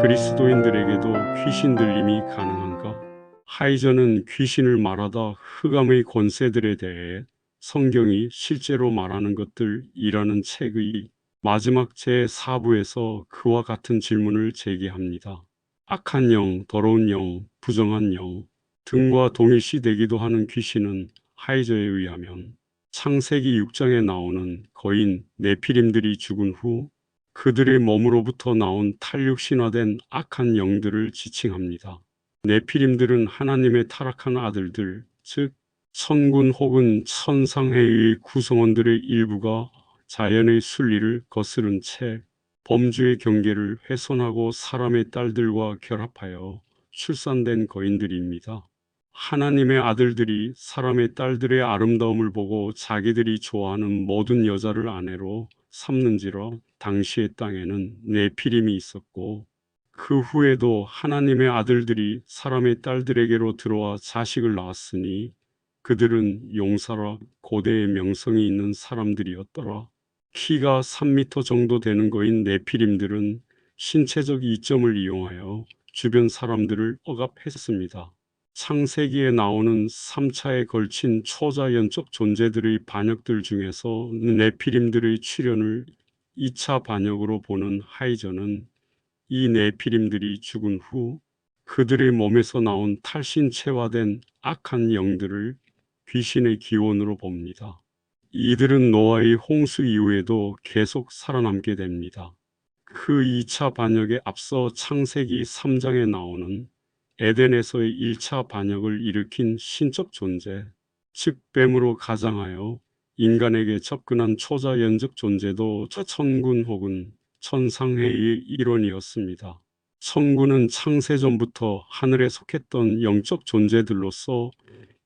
그리스도인들에게도 귀신 들림이 가능한가? 하이저는 귀신을 말하다 흑암의 권세들에 대해 성경이 실제로 말하는 것들이라는 책의 마지막 제4부에서 그와 같은 질문을 제기합니다. 악한 영, 더러운 영, 부정한 영 등과 동일시되기도 하는 귀신은 하이저에 의하면 창세기 6장에 나오는 거인 네피림들이 죽은 후 그들의 몸으로부터 나온 탈육신화된 악한 영들을 지칭합니다. 네피림들은 하나님의 타락한 아들들, 즉 천군 혹은 천상회의 구성원들의 일부가 자연의 순리를 거스른 채 범주의 경계를 훼손하고 사람의 딸들과 결합하여 출산된 거인들입니다. 하나님의 아들들이 사람의 딸들의 아름다움을 보고 자기들이 좋아하는 모든 여자를 아내로 삼는지라 당시의 땅에는 네피림이 있었고 그 후에도 하나님의 아들들이 사람의 딸들에게로 들어와 자식을 낳았으니 그들은 용사라 고대의 명성이 있는 사람들이었더라. 키가 3미터 정도 되는 거인 네피림들은 신체적 이점을 이용하여 주변 사람들을 억압했습니다. 창세기에 나오는 3차에 걸친 초자연적 존재들의 반역들 중에서 네피림들의 출현을 2차 반역으로 보는 하이저는 이 네피림들이 죽은 후 그들의 몸에서 나온 탈신체화된 악한 영들을 귀신의 기원으로 봅니다. 이들은 노아의 홍수 이후에도 계속 살아남게 됩니다. 그 2차 반역에 앞서 창세기 3장에 나오는 에덴에서의 1차 반역을 일으킨 신적 존재, 즉 뱀으로 가장하여 인간에게 접근한 초자연적 존재도 천군 혹은 천상회의 일원이었습니다. 천군은 창세전부터 하늘에 속했던 영적 존재들로서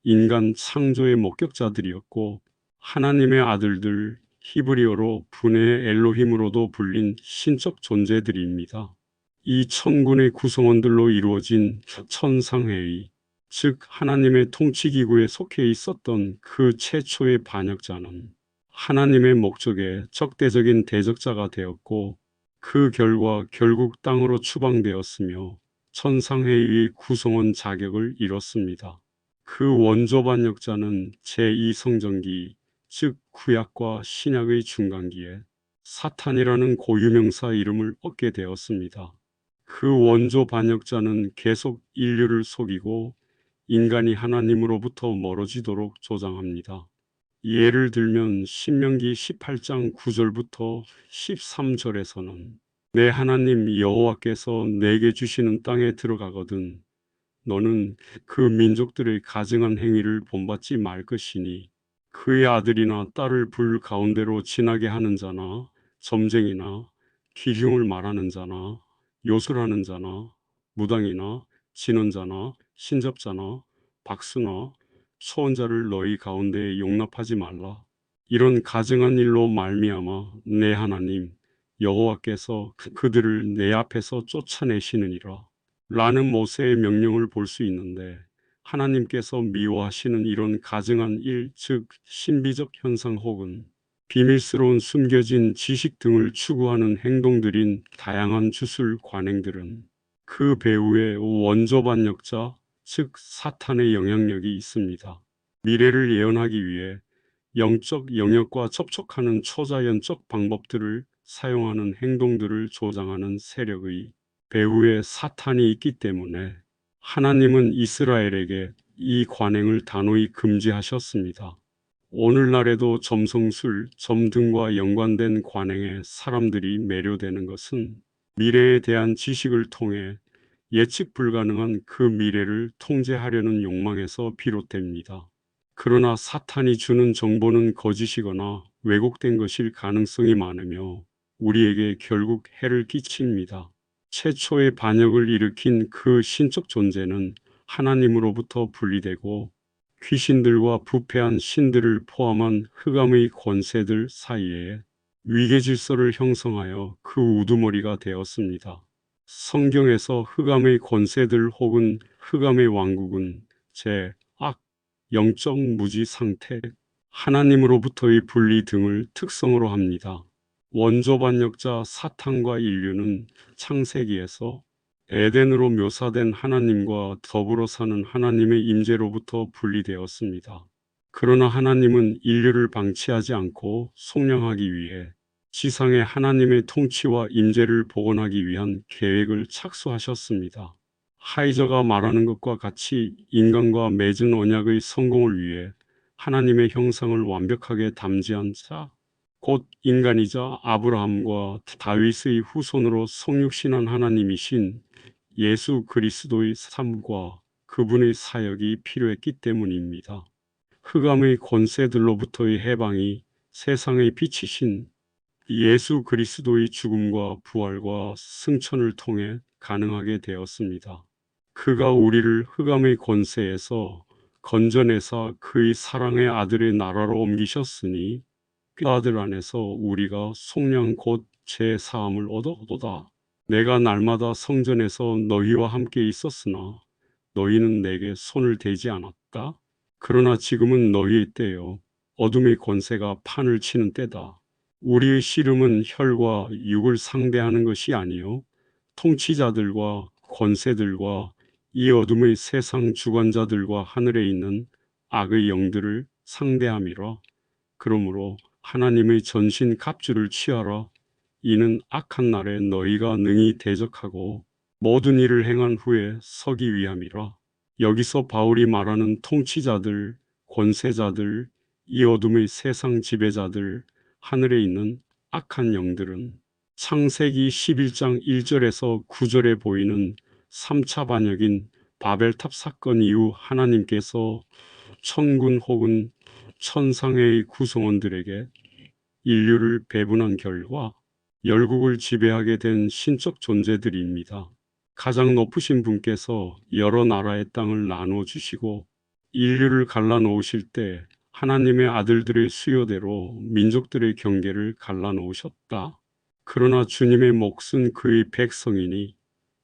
인간 창조의 목격자들이었고 하나님의 아들들, 히브리어로 분의 엘로힘으로도 불린 신적 존재들입니다. 이 천군의 구성원들로 이루어진 천상회의, 즉 하나님의 통치기구에 속해 있었던 그 최초의 반역자는 하나님의 목적에 적대적인 대적자가 되었고 그 결과 결국 땅으로 추방되었으며 천상회의의 구성원 자격을 잃었습니다. 그 원조 반역자는 제2성전기, 즉 구약과 신약의 중간기에 사탄이라는 고유명사 이름을 얻게 되었습니다. 그 원조 반역자는 계속 인류를 속이고 인간이 하나님으로부터 멀어지도록 조장합니다. 예를 들면 신명기 18장 9절부터 13절에서는 내 하나님 여호와께서 내게 주시는 땅에 들어가거든 너는 그 민족들의 가증한 행위를 본받지 말 것이니 그의 아들이나 딸을 불 가운데로 지나게 하는 자나 점쟁이나 기흉을 말하는 자나 요술하는 자나 무당이나 진언자나 신접자나 박수나 소원자를 너희 가운데에 용납하지 말라. 이런 가증한 일로 말미암아 내 하나님 여호와께서 그들을 내 앞에서 쫓아내시느니라. 라는 모세의 명령을 볼 수 있는데 하나님께서 미워하시는 이런 가증한 일, 즉 신비적 현상 혹은 비밀스러운 숨겨진 지식 등을 추구하는 행동들인 다양한 주술 관행들은 그 배후에 원조 반역자, 즉 사탄의 영향력이 있습니다. 미래를 예언하기 위해 영적 영역과 접촉하는 초자연적 방법들을 사용하는 행동들을 조장하는 세력의 배후에 사탄이 있기 때문에 하나님은 이스라엘에게 이 관행을 단호히 금지하셨습니다. 오늘날에도 점성술, 점 등과 연관된 관행에 사람들이 매료되는 것은 미래에 대한 지식을 통해 예측 불가능한 그 미래를 통제하려는 욕망에서 비롯됩니다. 그러나 사탄이 주는 정보는 거짓이거나 왜곡된 것일 가능성이 많으며 우리에게 결국 해를 끼칩니다. 최초의 반역을 일으킨 그 신적 존재는 하나님으로부터 분리되고 귀신들과 부패한 신들을 포함한 흑암의 권세들 사이에 위계 질서를 형성하여 그 우두머리가 되었습니다. 성경에서 흑암의 권세들 혹은 흑암의 왕국은 제.악, 영적 무지 상태, 하나님으로부터의 분리 등을 특성으로 합니다. 원조 반역자 사탄과 인류는 창세기에서 에덴으로 묘사된 하나님과 더불어 사는 하나님의 임재로부터 분리되었습니다. 그러나 하나님은 인류를 방치하지 않고 속량하기 위해 지상에 하나님의 통치와 임재를 복원하기 위한 계획을 착수하셨습니다. 하이저가 말하는 것과 같이 인간과 맺은 언약의 성공을 위해 하나님의 형상을 완벽하게 담지한 자, 곧 인간이자 아브라함과 다윗의 후손으로 성육신한 하나님이신 예수 그리스도의 삶과 그분의 사역이 필요했기 때문입니다. 흑암의 권세들로부터의 해방이 세상의 빛이신 예수 그리스도의 죽음과 부활과 승천을 통해 가능하게 되었습니다. 그가 우리를 흑암의 권세에서 건져내사 그의 사랑의 아들의 나라로 옮기셨으니 그 아들 안에서 우리가 속량 곧 죄사함을 얻어도다. 내가 날마다 성전에서 너희와 함께 있었으나 너희는 내게 손을 대지 않았다. 그러나 지금은 너희의 때요 어둠의 권세가 판을 치는 때다. 우리의 씨름은 혈과 육을 상대하는 것이 아니요 통치자들과 권세들과 이 어둠의 세상 주관자들과 하늘에 있는 악의 영들을 상대함이라. 그러므로 하나님의 전신 갑주를 취하라. 이는 악한 날에 너희가 능히 대적하고 모든 일을 행한 후에 서기 위함이라. 여기서 바울이 말하는 통치자들, 권세자들, 이 어둠의 세상 지배자들, 하늘에 있는 악한 영들은 창세기 11장 1절에서 9절에 보이는 3차 반역인 바벨탑 사건 이후 하나님께서 천군 혹은 천상의 구성원들에게 인류를 배분한 결과 열국을 지배하게 된 신적 존재들입니다. 가장 높으신 분께서 여러 나라의 땅을 나누어 주시고 인류를 갈라놓으실 때 하나님의 아들들의 수요대로 민족들의 경계를 갈라놓으셨다. 그러나 주님의 몫은 그의 백성이니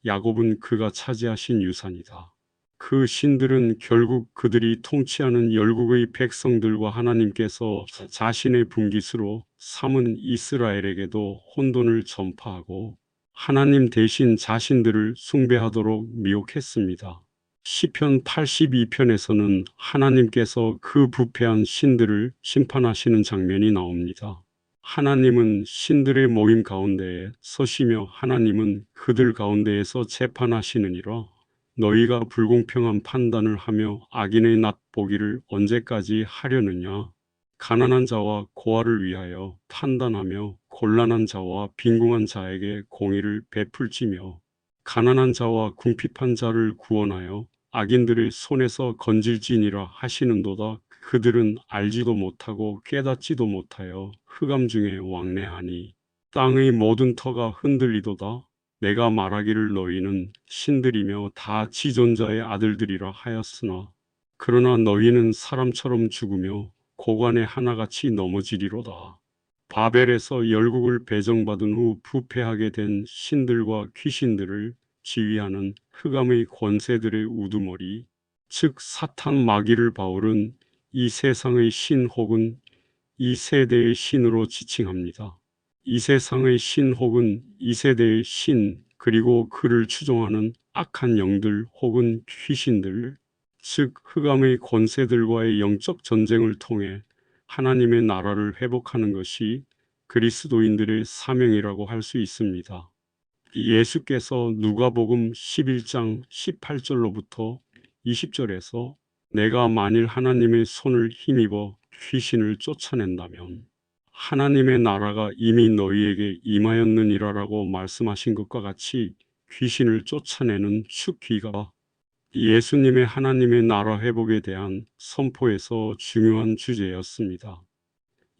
야곱은 그가 차지하신 유산이다. 그 신들은 결국 그들이 통치하는 열국의 백성들과 하나님께서 자신의 분깃으로 삼은 이스라엘에게도 혼돈을 전파하고 하나님 대신 자신들을 숭배하도록 미혹했습니다. 시편 82편에서는 하나님께서 그 부패한 신들을 심판하시는 장면이 나옵니다. 하나님은 신들의 모임 가운데에 서시며 하나님은 그들 가운데에서 재판하시느니라. 너희가 불공평한 판단을 하며 악인의 낫 보기를 언제까지 하려느냐. 가난한 자와 고아를 위하여 판단하며 곤란한 자와 빈궁한 자에게 공의를 베풀지며 가난한 자와 궁핍한 자를 구원하여 악인들의 손에서 건질지니라 하시는도다. 그들은 알지도 못하고 깨닫지도 못하여 흑암 중에 왕래하니 땅의 모든 터가 흔들리도다. 내가 말하기를 너희는 신들이며 다 지존자의 아들들이라 하였으나 그러나 너희는 사람처럼 죽으며 고관에 하나같이 넘어지리로다. 바벨에서 열국을 배정받은 후 부패하게 된 신들과 귀신들을 지휘하는 흑암의 권세들의 우두머리, 즉 사탄 마귀를 바울은 이 세상의 신 혹은 이 세대의 신으로 지칭합니다. 이 세상의 신 혹은 이 세대의 신 그리고 그를 추종하는 악한 영들 혹은 귀신들, 즉 흑암의 권세들과의 영적 전쟁을 통해 하나님의 나라를 회복하는 것이 그리스도인들의 사명이라고 할 수 있습니다. 예수께서 누가복음 11장 18절로부터 20절에서 내가 만일 하나님의 손을 힘입어 귀신을 쫓아낸다면 하나님의 나라가 이미 너희에게 임하였느니라라고 말씀하신 것과 같이 귀신을 쫓아내는 축귀가 예수님의 하나님의 나라 회복에 대한 선포에서 중요한 주제였습니다.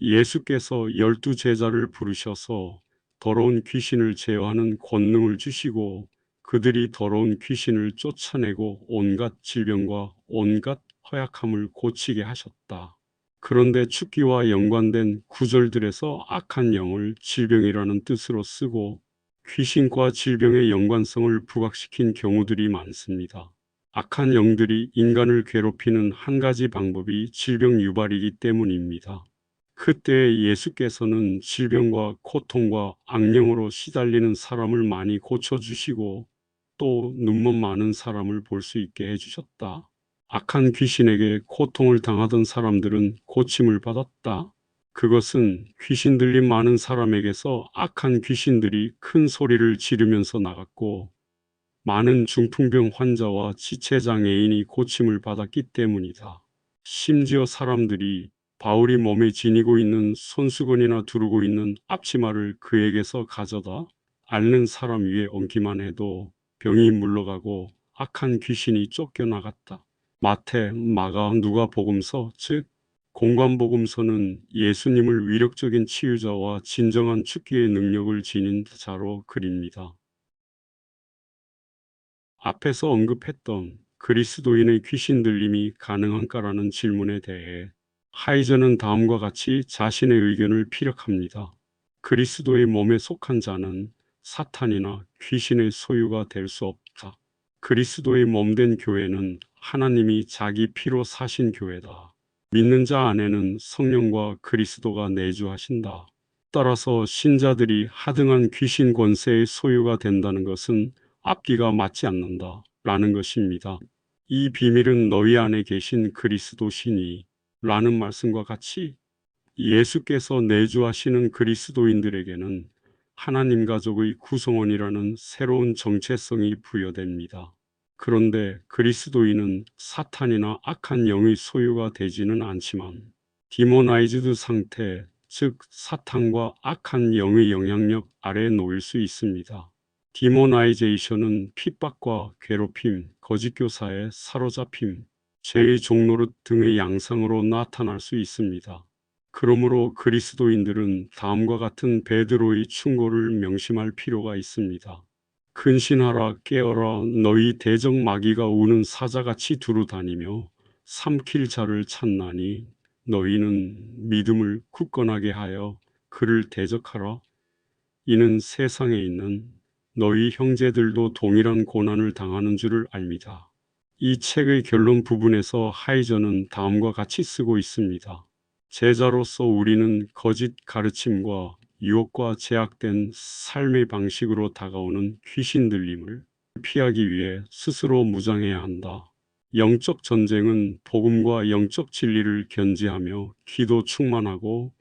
예수께서 12 제자를 부르셔서 더러운 귀신을 제어하는 권능을 주시고 그들이 더러운 귀신을 쫓아내고 온갖 질병과 온갖 허약함을 고치게 하셨다. 그런데 축기와 연관된 구절들에서 악한 영을 질병이라는 뜻으로 쓰고 귀신과 질병의 연관성을 부각시킨 경우들이 많습니다. 악한 영들이 인간을 괴롭히는 한 가지 방법이 질병 유발이기 때문입니다. 그때 예수께서는 질병과 고통과 악령으로 시달리는 사람을 많이 고쳐주시고 또 눈먼 많은 사람을 볼 수 있게 해주셨다. 악한 귀신에게 고통을 당하던 사람들은 고침을 받았다. 그것은 귀신 들린 많은 사람에게서 악한 귀신들이 큰 소리를 지르면서 나갔고 많은 중풍병 환자와 지체장애인이 고침을 받았기 때문이다. 심지어 사람들이 바울이 몸에 지니고 있는 손수건이나 두르고 있는 앞치마를 그에게서 가져다 앓는 사람 위에 얹기만 해도 병이 물러가고 악한 귀신이 쫓겨나갔다. 마태, 마가, 누가복음서, 즉 공관복음서는 예수님을 위력적인 치유자와 진정한 축기의 능력을 지닌 자로 그립니다. 앞에서 언급했던 그리스도인의 귀신 들림이 가능한가라는 질문에 대해 하이저는 다음과 같이 자신의 의견을 피력합니다. 그리스도의 몸에 속한 자는 사탄이나 귀신의 소유가 될 수 없다. 그리스도의 몸된 교회는 하나님이 자기 피로 사신 교회다. 믿는 자 안에는 성령과 그리스도가 내주하신다. 따라서 신자들이 하등한 귀신 권세의 소유가 된다는 것은 앞뒤가 맞지 않는다 라는 것입니다. 이 비밀은 너희 안에 계신 그리스도 신이 라는 말씀과 같이 예수께서 내주하시는 그리스도인들에게는 하나님 가족의 구성원이라는 새로운 정체성이 부여됩니다. 그런데 그리스도인은 사탄이나 악한 영의 소유가 되지는 않지만 디모나이즈드 상태, 즉 사탄과 악한 영의 영향력 아래 놓일 수 있습니다. 디모나이제이션은 핍박과 괴롭힘, 거짓교사에 사로잡힘, 죄의 종노릇 등의 양상으로 나타날 수 있습니다. 그러므로 그리스도인들은 다음과 같은 베드로의 충고를 명심할 필요가 있습니다. 근신하라, 깨어라, 너희 대적 마귀가 우는 사자같이 두루다니며 삼킬 자를 찾나니 너희는 믿음을 굳건하게 하여 그를 대적하라. 이는 세상에 있는 너희 형제들도 동일한 고난을 당하는 줄을 압니다. 이 책의 결론 부분에서 하이저는 다음과 같이 쓰고 있습니다. 제자로서 우리는 거짓 가르침과 유혹과 제약된 삶의 방식으로 다가오는 귀신 들림을 피하기 위해 스스로 무장해야 한다. 영적 전쟁은 복음과 영적 진리를 견지하며 기도 충만하고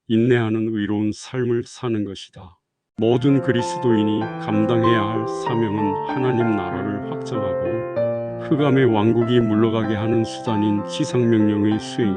인내하는 의로운 삶을 사는 것이다. 모든 그리스도인이 감당해야 할 사명은 하나님 나라를 확장하고 흑암의 왕국이 물러가게 하는 수단인 지상명령의 수행.